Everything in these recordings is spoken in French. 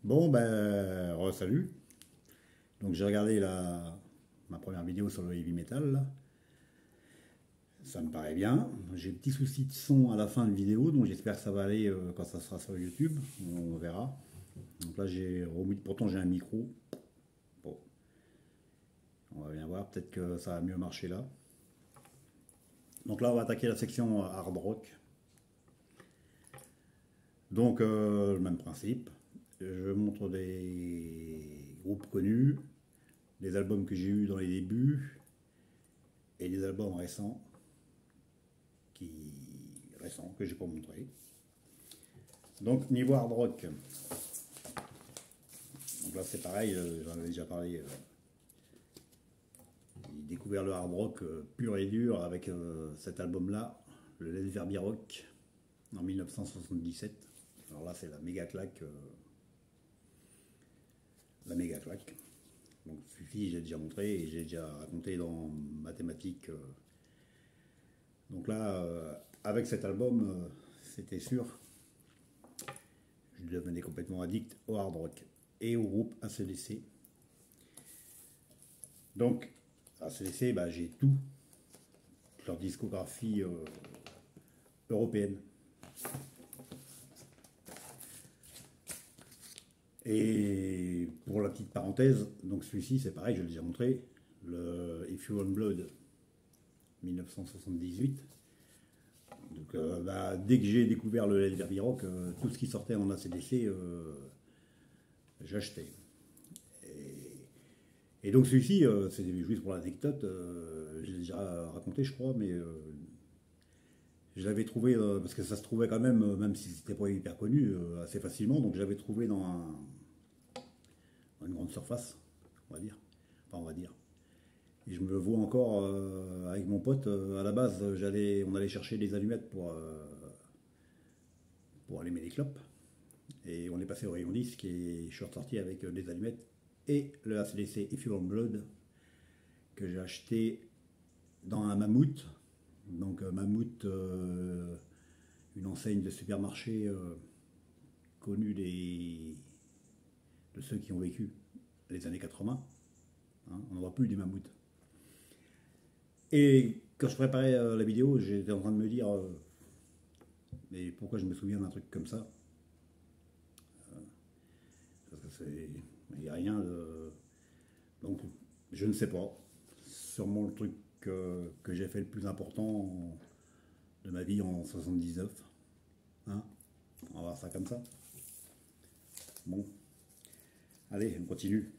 Bon, ben, salut. Donc j'ai regardé ma première vidéo sur le heavy metal, là. Ça me paraît bien. J'ai des petits soucis de son à la fin de vidéo, donc j'espère que ça va aller quand ça sera sur YouTube. On verra. Donc là, pourtant j'ai un micro. Bon, on va bien voir. Peut-être que ça va mieux marcher là. Donc là, on va attaquer la section hard rock. Donc, le même principe. Je montre des groupes connus, des albums que j'ai eus dans les débuts et des albums qui, récents que j'ai pas montré. Donc, niveau hard rock. Donc là, c'est pareil, j'en avais déjà parlé. J'ai découvert le hard rock pur et dur avec cet album-là, le Let's Verbi Rock, en 1977. Alors là, c'est la méga claque. La méga claque. Donc celui-ci, j'ai déjà montré et j'ai déjà raconté dans Mathématiques. Donc là, avec cet album, c'était sûr, je devenais complètement addict au hard rock et au groupe AC/DC. Donc, AC/DC, bah, j'ai tout, leur discographie européenne. Et pour la petite parenthèse, donc celui-ci, c'est pareil, je l'ai déjà montré, le If You Want Blood 1978. Donc, dès que j'ai découvert le Heavy Rock, tout ce qui sortait en AC/DC, j'achetais. Et donc celui-ci, c'est juste pour l'anecdote, je l'ai déjà raconté, je crois, mais je l'avais trouvé, parce que ça se trouvait quand même si c'était pas hyper connu, assez facilement, donc je l'avais trouvé dans une grande surface, on va dire. Enfin, on va dire. Et je me vois encore avec mon pote, à la base, on allait chercher des allumettes pour allumer les clopes. Et on est passé au rayon disque et je suis ressorti avec des allumettes et le AC/DC If You Want Blood que j'ai acheté dans un Mammouth. Donc Mammouth, une enseigne de supermarché connue de ceux qui ont vécu les années 80. Hein, on n'en voit plus des mammouths. Et quand je préparais la vidéo, j'étais en train de me dire mais pourquoi je me souviens d'un truc comme ça. Parce que il n'y a rien de. Donc, je ne sais pas. Sûrement le truc que j'ai fait le plus important de ma vie en 79. Hein, on va voir ça comme ça. Bon, allez, on continue.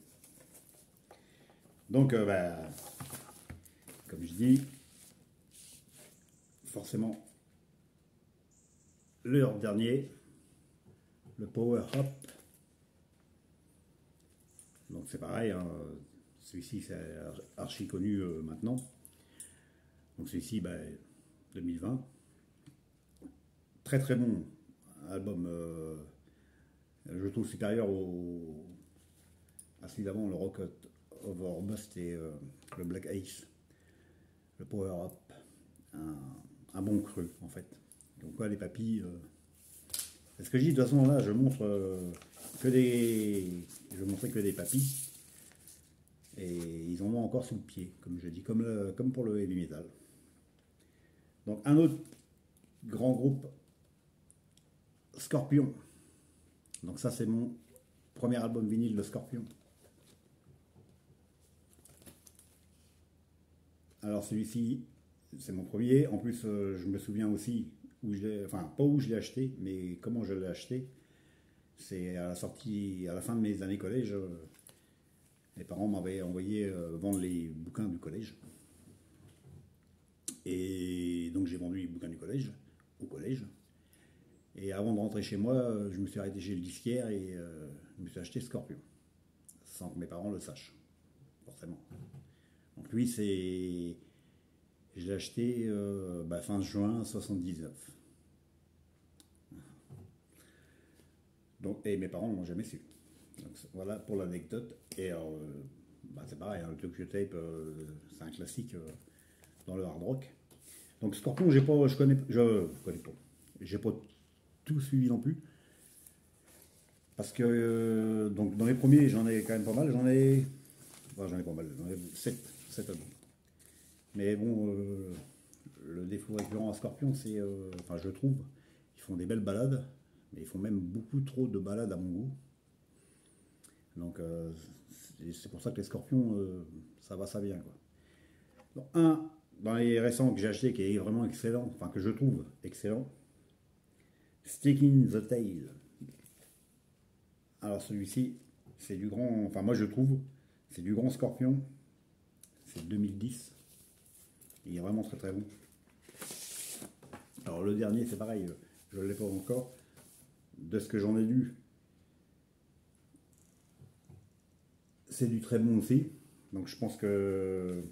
Donc, comme je dis, forcément, leur dernier, le Power Up. Donc c'est pareil, hein, celui-ci c'est archi connu maintenant. Donc celui-ci, 2020. Très très bon album, je trouve supérieur à celui d'avant, le Rock Over Bust et le Black Ace, le Power Up. Un bon cru en fait. Donc quoi, les papilles. C'est ce que je dis, de toute façon là, je montre que des. Je montrais que des papilles. Et ils en ont encore sous le pied, comme je dis, comme pour le heavy metal. Donc un autre grand groupe, Scorpion. Donc ça c'est mon premier album vinyle de Scorpion. Alors celui-ci, c'est mon premier. En plus, je me souviens aussi enfin pas où je l'ai acheté, mais comment je l'ai acheté. C'est à la sortie, à la fin de mes années collège. Mes parents m'avaient envoyé vendre les bouquins du collège. Et donc j'ai vendu les bouquins du collège, au collège. Et avant de rentrer chez moi, je me suis arrêté chez le disquaire et je me suis acheté Scorpion. Sans que mes parents le sachent, forcément. Donc lui, je l'ai acheté fin juin 79. Donc, et mes parents ne l'ont jamais su. Donc, voilà pour l'anecdote. Et c'est pareil, hein, le Tokyo Tape, c'est un classique dans le hard rock. Donc Scorpion, je connais pas. J'ai pas tout suivi non plus. Parce que donc dans les premiers, j'en ai quand même pas mal. J'en ai pas mal. J'en ai 7 albums. Mais bon, le défaut récurrent à Scorpion, c'est, enfin je trouve, ils font des belles balades, mais ils font même beaucoup trop de balades à mon goût. Donc c'est pour ça que les Scorpions, ça va, ça vient quoi. Donc, dans les récents que j'ai acheté qui est vraiment excellent, enfin que je trouve excellent, Sticking the Tail. Alors celui-ci, c'est du grand, enfin moi je trouve, c'est du grand Scorpion, c'est 2010, il est vraiment très très bon. Alors le dernier c'est pareil, je ne l'ai pas encore, de ce que j'en ai lu, c'est du très bon aussi, donc je pense que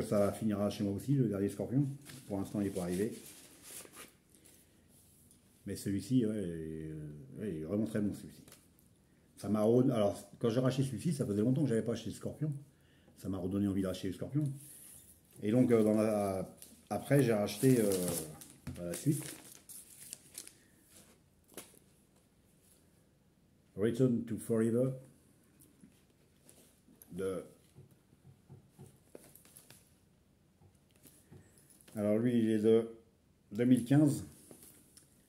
ça finira chez moi aussi, le dernier Scorpion. Pour l'instant il n'est pas arrivé. Mais celui-ci, ouais, il est vraiment très bon celui-ci. Ça m'a alors quand j'ai racheté celui-ci, ça faisait longtemps que j'avais pas acheté le Scorpion. Ça m'a redonné envie d'acheter le Scorpion. Et donc après j'ai racheté à la suite Return to Forever de. Alors lui il est de 2015.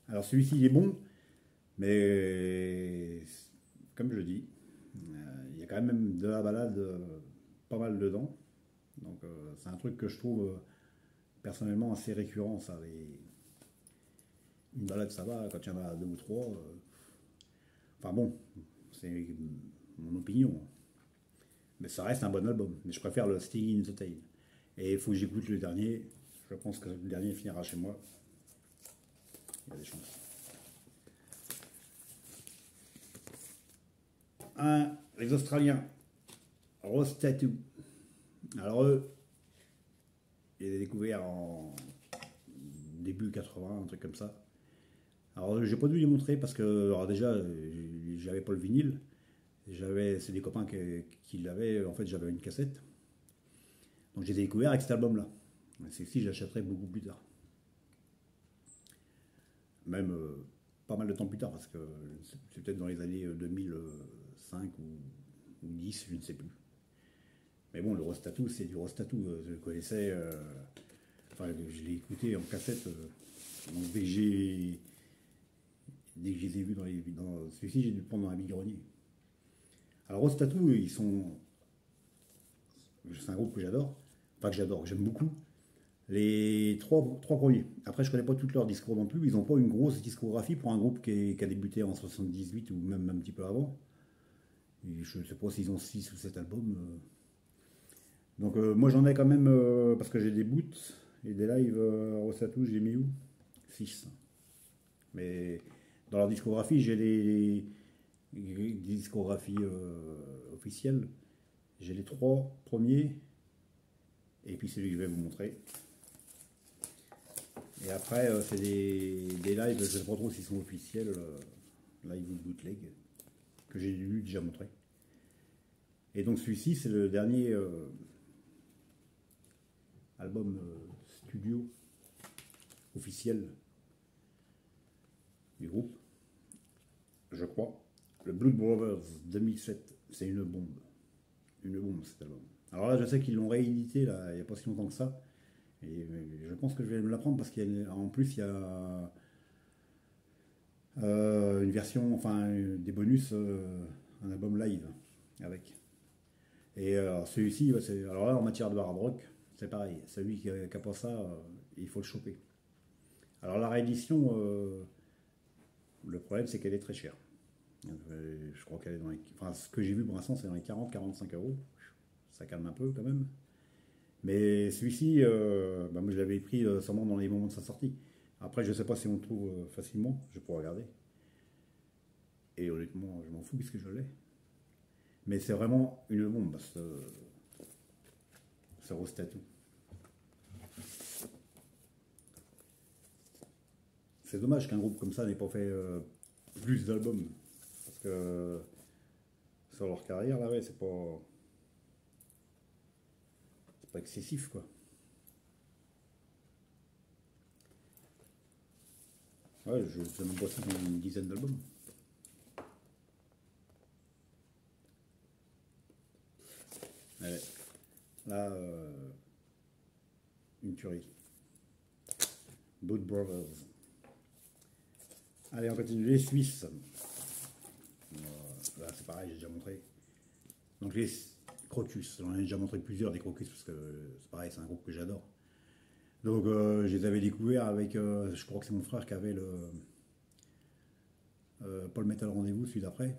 Alors celui-ci il est bon, mais comme je dis, il y a quand même de la balade pas mal dedans. Donc c'est un truc que je trouve personnellement assez récurrent. Ça, une balade ça va, quand il y en a deux ou trois. Enfin bon, c'est mon opinion. Mais ça reste un bon album. Mais je préfère le Sting in the Tail. Et il faut que j'écoute le dernier. Je pense que le dernier finira chez moi. Il y a des chances. Les Australiens, Rose Tattoo. Alors eux, je les ai découverts en début 80, un truc comme ça. Alors j'ai pas dû les montrer parce que alors déjà j'avais pas le vinyle. C'est des copains qui l'avaient. En fait j'avais une cassette. Donc je les ai découverts avec cet album-là. C'est si j'achèterai beaucoup plus tard. Même pas mal de temps plus tard parce que c'est peut-être dans les années 2005 ou 10, je ne sais plus. Mais bon, le Rose Tattoo, c'est du Rose Tattoo. Je le connaissais. Enfin, je l'ai écouté en cassette. Donc dès que je les ai vus dans celui-ci, j'ai dû le prendre dans un bigrenier. Alors Rose Tattoo, c'est un groupe que j'adore. Enfin que j'adore, que j'aime beaucoup. Les trois premiers. Après, je connais pas tout leur discours non plus. Ils n'ont pas une grosse discographie pour un groupe qui a débuté en 78 ou même un petit peu avant. Et je ne sais pas s'ils ont 6 ou 7 albums. Donc moi j'en ai quand même, parce que j'ai des boots et des lives Rose Tattoo, j'ai mis où 6. Mais dans leur discographie, j'ai les discographies officielles. J'ai les 3 premiers. Et puis celui que je vais vous montrer. Et après, c'est des lives, je ne sais pas trop s'ils sont officiels, live ou bootleg, que j'ai déjà montré. Et donc celui-ci, c'est le dernier album studio officiel du groupe, je crois. Le Blood Brothers 2007, c'est une bombe. Une bombe cet album. Alors là, je sais qu'ils l'ont réédité là, il n'y a pas si longtemps que ça. Et je pense que je vais me la prendre parce qu'en plus, il y a une version, enfin des bonus, un album live avec. Et celui-ci, alors là, en matière de hard rock, c'est pareil. Celui qui n'a pas ça, il faut le choper. Alors la réédition, le problème, c'est qu'elle est très chère. Je crois qu'elle est dans les. Enfin, ce que j'ai vu pour l'instant, c'est dans les 40-45 euros. Ça calme un peu quand même. Mais celui-ci, moi je l'avais pris seulement dans les moments de sa sortie. Après, je ne sais pas si on le trouve facilement, je pourrais regarder. Et honnêtement, je m'en fous puisque je l'ai. Mais c'est vraiment une bombe, ce Rose Tattoo. C'est dommage qu'un groupe comme ça n'ait pas fait plus d'albums. Parce que sur leur carrière, là, ouais, c'est pas excessif, quoi. Ouais, je sais même pas si c'est une dizaine d'albums. Ouais. Là, une tuerie. Boot Brothers. Allez, on continue. Les Suisses. Là, c'est pareil, j'ai déjà montré. Donc les Crocus, j'en ai déjà montré plusieurs des Crocus parce que c'est pareil, c'est un groupe que j'adore. Donc je les avais découverts avec, je crois que c'est mon frère qui avait le Paul Metal Rendez-vous, celui d'après.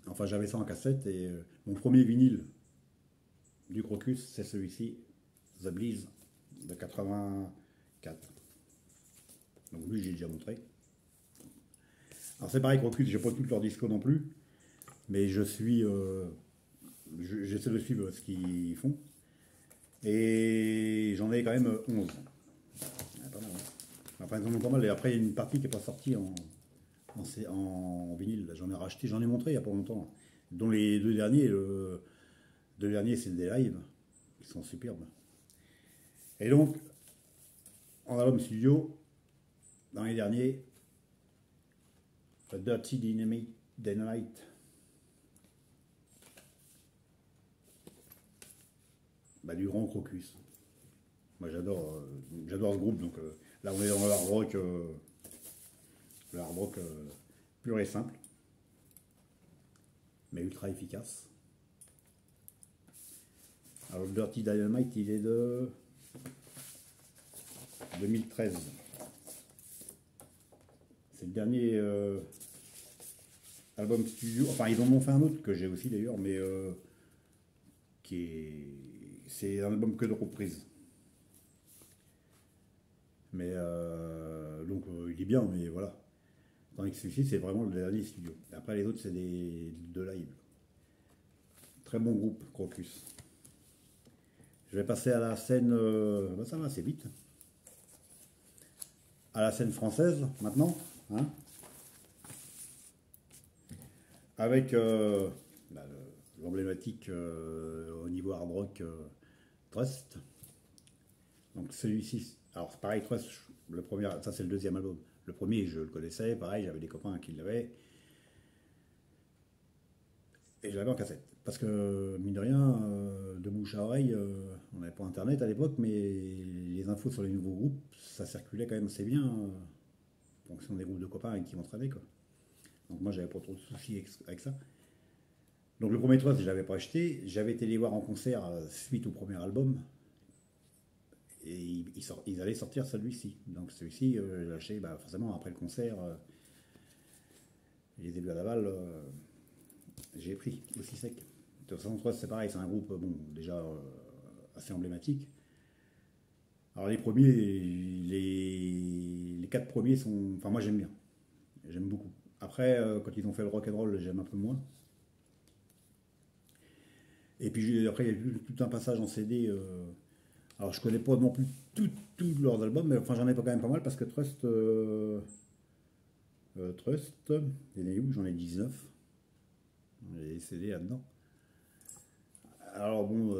Enfin, j'avais ça en cassette et mon premier vinyle du Crocus, c'est celui-ci, The Bleeze, de 84. Donc lui, j'ai déjà montré. Alors c'est pareil, Crocus, j'ai pas tout leur disco non plus, mais je suis, j'essaie de suivre ce qu'ils font. Et j'en ai quand même 11. Ah, pas mal, hein. Enfin, ils en ont pas mal. Et après, il y a une partie qui n'est pas sortie en vinyle. J'en ai racheté, j'en ai montré il n'y a pas longtemps. Dont les deux derniers, deux derniers, c'est des lives, qui sont superbes. Et donc, en album studio, dans les derniers, Dirty Dynamite. Bah, du grand Crocus. Moi j'adore ce groupe, donc là on est dans le hard rock pur et simple, mais ultra efficace. Alors le Dirty Dynamite il est de 2013. C'est le dernier album studio, enfin ils en ont fait un autre que j'ai aussi d'ailleurs, mais c'est un album que de reprises. Mais donc il est bien, mais voilà. Tandis que celui-ci, c'est vraiment le dernier studio. Et après, les autres, c'est des de live. Très bon groupe, Crocus. Je vais passer à la scène. Bah, ça va assez vite. À la scène française, maintenant. Hein, avec bah, l'emblématique au niveau hard rock Trust. Donc celui-ci. Alors, c'est pareil, Trust, le premier, ça c'est le deuxième album. Le premier, je le connaissais, pareil, j'avais des copains qui l'avaient. Et je l'avais en cassette. Parce que, mine de rien, de bouche à oreille, on n'avait pas internet à l'époque, mais les infos sur les nouveaux groupes, ça circulait quand même assez bien, en fonction des groupes de copains avec qui m'entraînais, quoi. Donc moi, j'avais pas trop de soucis avec ça. Donc le premier Trust, je l'avais pas acheté. J'avais été les voir en concert suite au premier album. Et ils allaient sortir celui-ci. Donc celui-ci, j'ai acheté bah, forcément après le concert. Je les ai vus à Laval. J'ai pris aussi sec. De 63, c'est pareil, c'est un groupe bon, déjà assez emblématique. Alors les premiers, les quatre premiers sont. Enfin, moi j'aime bien. J'aime beaucoup. Après, quand ils ont fait le rock and roll, j'aime un peu moins. Et puis après, il y a eu tout un passage en CD. Alors je connais pas non plus tous leurs albums, mais enfin j'en ai pas quand même pas mal parce que Trust, il y en a où j'en ai 19. J'ai des CD là-dedans. Alors bon,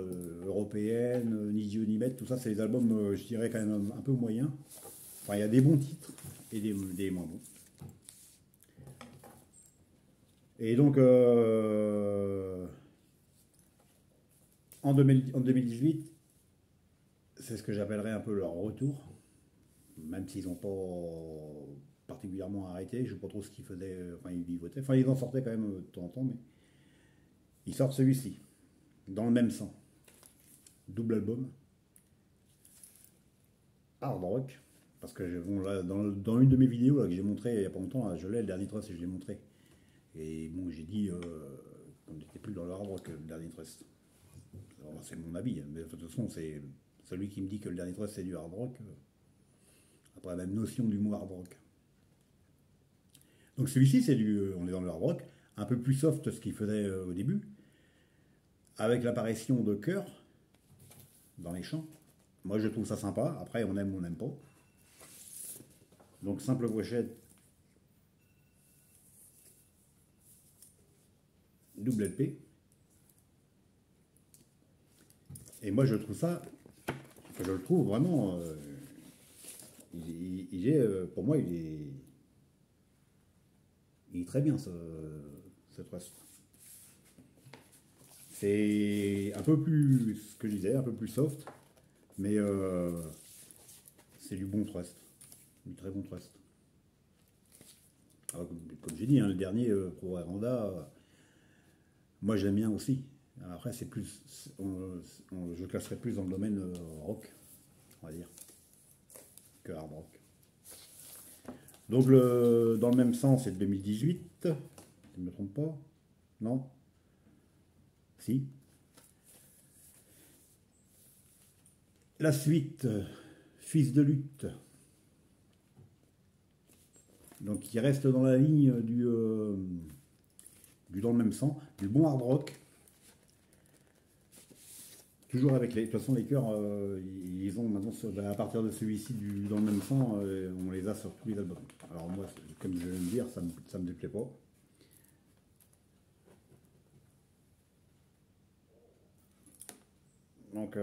européenne, ni Dieu ni bête, tout ça, c'est des albums, je dirais quand même un peu moyens. Enfin, il y a des bons titres et des moins bons. Et donc, en 2018, c'est ce que j'appellerais un peu leur retour, même s'ils n'ont pas particulièrement arrêté. Je ne sais pas trop ce qu'ils faisaient, enfin ils vivotaient. Enfin, ils en sortaient quand même de temps en temps, mais ils sortent celui-ci, dans le même sang. Double album, hard rock. Parce que bon, là, dans une de mes vidéos là, que j'ai montré il n'y a pas longtemps, là, je l'ai, le dernier trust, et je l'ai montré. Et bon, j'ai dit qu'on n'était plus dans le hard rock, le dernier trust. C'est mon avis, hein, mais de toute façon, c'est celui qui me dit que le dernier trust c'est du hard rock. Après la même notion du mot hard rock. Donc celui-ci, on est dans le hard rock, un peu plus soft ce qu'il faisait au début, avec l'apparition de chœurs dans les chants. Moi, je trouve ça sympa. Après, on aime ou on n'aime pas. Donc simple pochette, double LP. Et moi je trouve ça, je le trouve vraiment, il est, pour moi vieillit très bien ce trust. C'est un peu plus, ce que je disais, un peu plus soft, mais c'est du bon trust, du très bon trust. Alors, comme j'ai dit, hein, le dernier Pro Rwanda, moi j'aime bien aussi. Après, c'est plus, je classerais plus dans le domaine rock, on va dire, que hard rock. Donc dans le même sens, c'est de 2018, si je ne me trompe pas. Non? Si. La suite, Fils de lutte. Donc qui reste dans la ligne du dans le même sens, du bon hard rock. Toujours avec les. De toute façon, les chœurs, ils ont maintenant, à partir de celui-ci, dans le même sens, on les a sur tous les albums. Alors, moi, comme je viens de dire, ça me déplaît pas. Donc,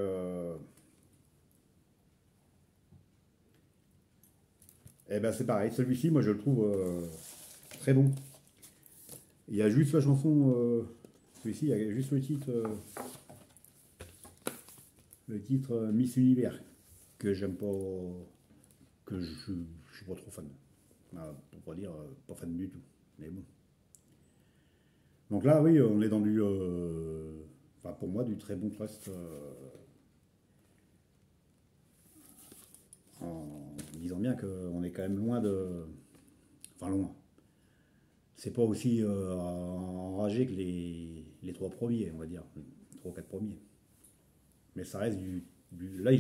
eh ben, c'est pareil. Celui-ci, moi, je le trouve très bon. Il y a juste la chanson. Celui-ci, il y a juste le titre. Le titre Miss Univers, que j'aime pas, que je suis pas trop fan. Pour pas dire pas fan du tout. Mais bon. Donc là, oui, on est dans du, enfin pour moi, du très bon trust, en disant bien qu'on est quand même loin de, enfin loin. C'est pas aussi enragé que les trois premiers, on va dire, trois ou quatre premiers. Mais ça reste là,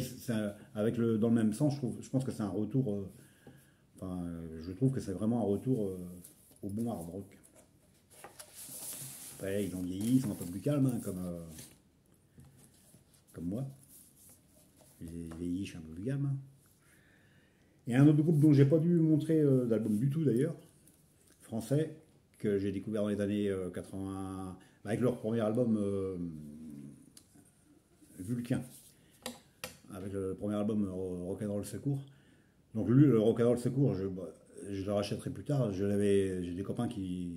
avec dans le même sens, je pense que c'est un retour. Enfin, je trouve que c'est vraiment un retour au bon hard rock. Après, ils ont vieilli, ils sont un peu plus calmes, hein, comme moi. J'ai vieilli, je suis un peu plus calme. Hein. Et un autre groupe dont j'ai pas dû montrer d'album du tout d'ailleurs, français, que j'ai découvert dans les années 80, avec leur premier album Vulcain, avec le premier album Rock'n'Roll Secours. Donc lui, le Rock'n'Roll Secours, je le rachèterai plus tard. J'ai des copains qui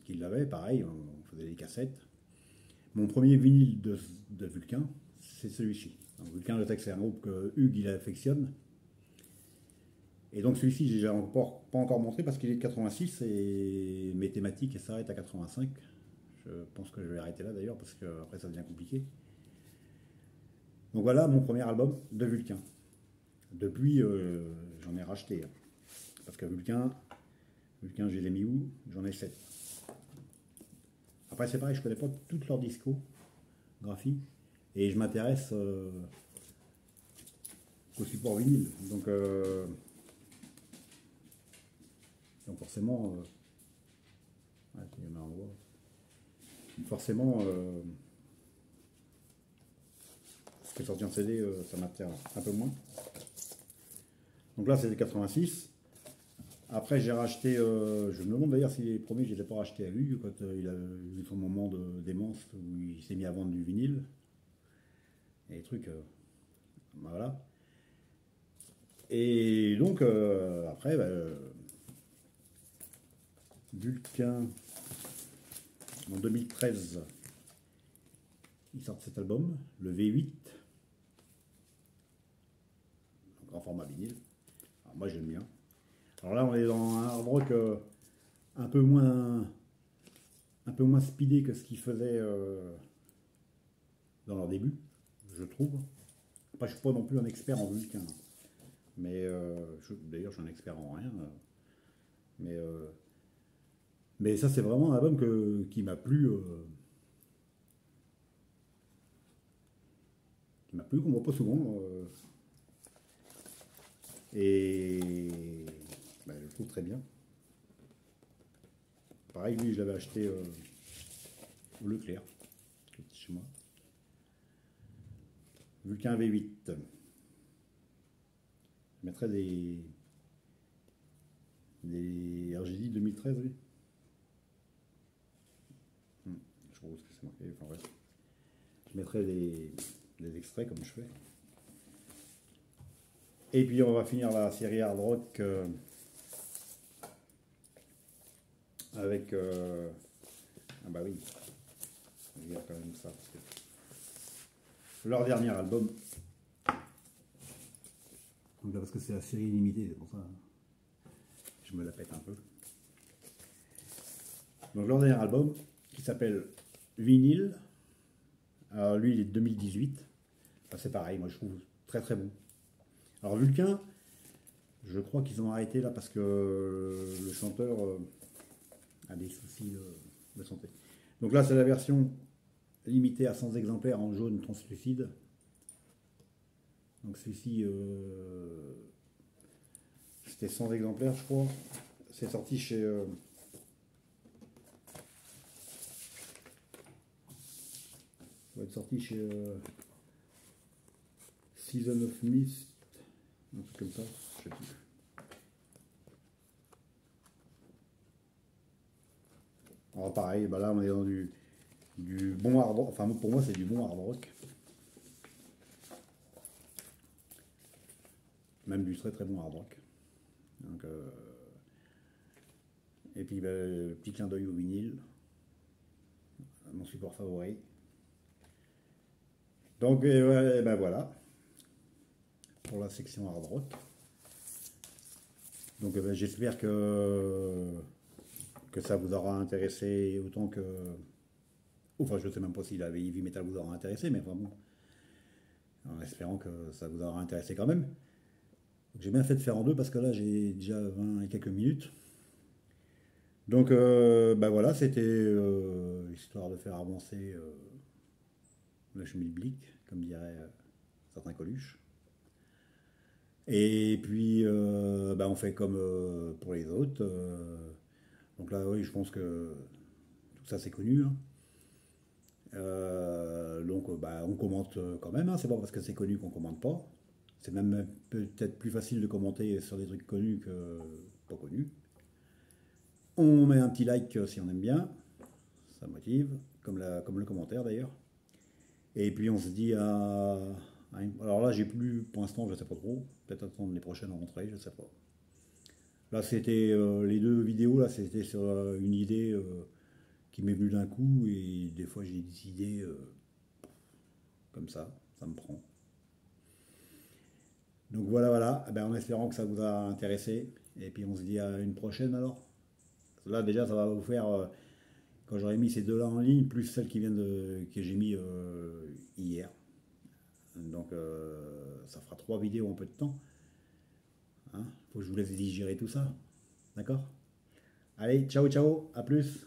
l'avaient, pareil, on faisait des cassettes. Mon premier vinyle de Vulcain, c'est celui-ci. Donc, Vulcain, je sais que c'est un groupe que Hugues il affectionne. Et donc celui-ci, j'ai pas encore montré parce qu'il est de 86 et mes thématiques s'arrêtent à 85. Je pense que je vais arrêter là d'ailleurs parce que après ça devient compliqué. Donc voilà mon premier album de Vulcain. Depuis, j'en ai racheté. Hein. Parce que Vulcain, je les ai mis où? J'en ai 7. Après c'est pareil, je connais pas toute leur discographie et je m'intéresse au support vinyle. Donc forcément, ouais, forcément, ce qui est sorti en CD, ça m'intéresse un peu moins. Donc là, c'était 86. Après, j'ai racheté, je me demande d'ailleurs si les premiers, je ne les ai pas rachetés à lui, quand il a eu son moment de démence où il s'est mis à vendre du vinyle. Et des trucs, ben voilà. Et donc, après, Vulcain, en 2013, ils sortent cet album, le V8, donc en format vinyle. Alors moi j'aime bien. Alors là on est dans un hard rock un peu moins speedé que ce qu'ils faisaient dans leur début, je trouve. Après je suis pas non plus un expert en Vulcain, mais d'ailleurs je suis un expert en rien. Mais ça c'est vraiment un album qui m'a plu. Qui m'a plu, qu'on voit pas souvent. Et je le trouve très bien. Pareil, lui, je l'avais acheté au Leclerc, qui est chez moi. Vulcain V8. Je mettrais alors j'ai dit 2013, oui. Je trouve que c'est marqué. Enfin bref. Je mettrais des extraits comme je fais. Et puis on va finir la série hard rock avec... Ah bah oui, je vais dire quand même ça. Parce que leur dernier album, donc là, parce que c'est la série limitée, c'est pour ça je me la pète un peu. Donc leur dernier album, qui s'appelle Vinyle, alors lui il est de 2018, enfin, c'est pareil, moi je trouve très très bon. Alors Vulcain, je crois qu'ils ont arrêté là parce que le chanteur a des soucis de santé. Donc là c'est la version limitée à 100 exemplaires en jaune translucide. Donc celui-ci, c'était 100 exemplaires je crois. C'est sorti chez... ça va être sorti chez Season of Mist, un truc comme ça, je sais plus. Alors pareil, bah là on est dans du bon hard rock, enfin pour moi c'est du bon hard rock. Même du très très bon hard rock. Donc, et puis bah, petit clin d'œil au vinyle, mon support favori. Donc ouais, ben voilà, pour la section hard rock. Donc ben, j'espère que ça vous aura intéressé autant que... Enfin je sais même pas si la heavy metal vous aura intéressé, mais vraiment, en espérant que ça vous aura intéressé quand même. J'ai bien fait de faire en deux parce que là j'ai déjà 20 et quelques minutes. Donc ben voilà, c'était histoire de faire avancer le schmilblick, comme dirait certains Coluches. Et puis ben on fait comme pour les autres. Donc là oui, je pense que tout ça c'est connu, hein. Donc bah, on commente quand même, hein. C'est pas parce que c'est connu qu'on commente pas. C'est même peut-être plus facile de commenter sur des trucs connus que pas connus. On met un petit like si on aime bien, ça motive, comme le commentaire d'ailleurs. Et puis on se dit alors là j'ai plus, pour l'instant je sais pas trop, peut-être attendre les prochaines rentrées, je sais pas. Là c'était les deux vidéos, là c'était sur une idée qui m'est venue d'un coup, et des fois j'ai des idées comme ça me prend. Donc voilà, voilà. Eh ben, en espérant que ça vous a intéressé. Et puis on se dit à une prochaine alors. Là déjà ça va vous faire, quand j'aurai mis ces deux-là en ligne, plus celles que j'ai mis hier. Donc ça fera 3 vidéos en peu de temps. Hein, faut que je vous laisse digérer tout ça. D'accord? Allez, ciao ciao, à plus.